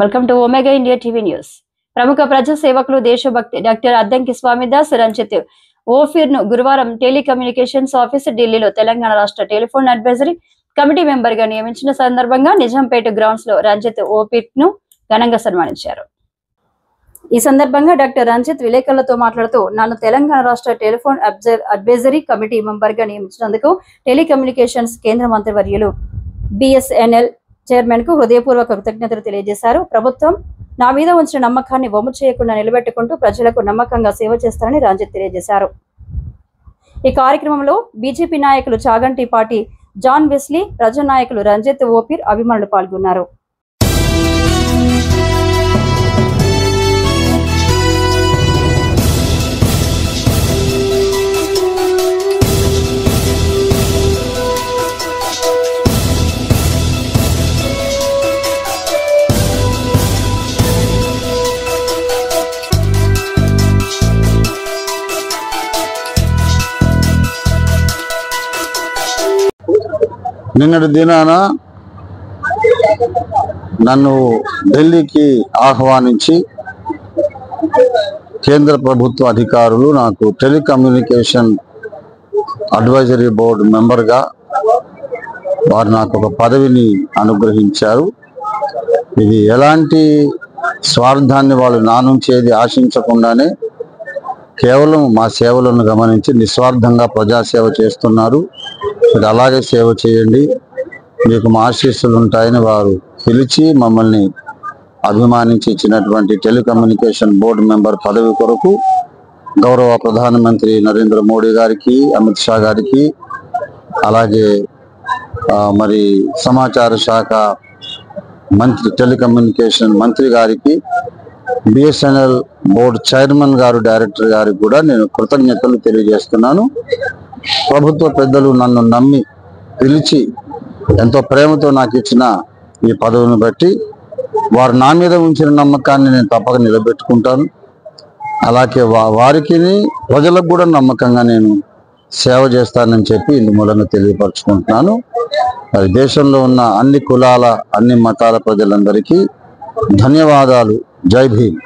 Welcome to omega India TV news. ప్రముఖ ప్రజా సేవకులు దేశభక్తి డాక్టర్ అద్దంకి స్వామిదాస్ రంజిత్ ఓఫీర్ ను గురువారం టెలికమ్యూనికేషన్స్ ఆఫీస్ ఢిల్లీలో తెలంగాణ రాష్ట్ర టెలిఫోన్ అడ్వైజరీ కమిటీ మెంబర్ గా నియమించిన సందర్భంగా నిజాంపేట గ్రౌండ్స్ లో రంజిత్ ఓఫీర్ ను ఘనంగా సన్మానించారు. ఈ సందర్భంగా డాక్టర్ రంజిత్ విలేకరులతో మాట్లాడుతూ నన్ను తెలంగాణ రాష్ట్ర టెలిఫోన్ అడ్వైజరీ కమిటీ మెంబర్ గా నియమించినందుకు టెలికమ్యూనికేషన్స్ కేంద్ర మంత్రివర్యులు బిఎస్ఎన్ఎల్ చైర్మన్ కు హృదయపూర్వక కృతజ్ఞతలు తెలియజేశారు. ప్రభుత్వం నా మీద ఉంచిన నమ్మకాన్ని వమ్ము చేయకుండా నిలబెట్టుకుంటూ ప్రజలకు నమ్మకంగా సేవ చేస్తారని రంజిత్ తెలియజేశారు. ఈ కార్యక్రమంలో బీజేపీ నాయకులు చాగంటి పాటి జాన్ వెస్లీ, ప్రజా నాయకులు రంజిత్ ఓపీర్, అభిమానులు పాల్గొన్నారు. నిన్నటి దినాన నన్ను ఢిల్లీకి ఆహ్వానించి కేంద్ర ప్రభుత్వ అధికారులు నాకు టెలికమ్యూనికేషన్ అడ్వైజరీ బోర్డు మెంబర్గా వారు నాకు ఒక పదవిని అనుగ్రహించారు. ఇది ఎలాంటి స్వార్థాన్ని వాళ్ళు నా నుంచి ఏది ఆశించకుండానే కేవలం మా సేవలను గమనించి నిస్వార్థంగా ప్రజాసేవ చేస్తున్నారు. మీరు అలాగే సేవ చేయండి, మీకు మా ఆశీస్సులు ఉంటాయని వారు పిలిచి మమ్మల్ని అభిమానించి ఇచ్చినటువంటి టెలికమ్యూనికేషన్ బోర్డు మెంబర్ పదవి కొరకు గౌరవ ప్రధానమంత్రి నరేంద్ర మోడీ గారికి, అమిత్ షా గారికి, అలాగే మరి సమాచార శాఖ మంత్రి టెలికమ్యూనికేషన్ మంత్రి గారికి, బిఎస్ఎన్ఎల్ బోర్డు చైర్మన్ గారు, డైరెక్టర్ గారికి కూడా నేను కృతజ్ఞతలు తెలియజేస్తున్నాను. ప్రభుత్వ పెద్దలు నన్ను నమ్మి పిలిచి ఎంతో ప్రేమతో నాకు ఇచ్చిన ఈ పదవిని బట్టి వారు నా మీద ఉంచిన నమ్మకాన్ని నేను తప్పక నిలబెట్టుకుంటాను. అలాగే వారికి ప్రజలకు కూడా నమ్మకంగా నేను సేవ చేస్తానని చెప్పి ఇందు మూలంగా తెలియపరుచుకుంటున్నాను. మరి దేశంలో ఉన్న అన్ని కులాల, అన్ని మతాల ప్రజలందరికీ ధన్యవాదాలు. జై భీమ్.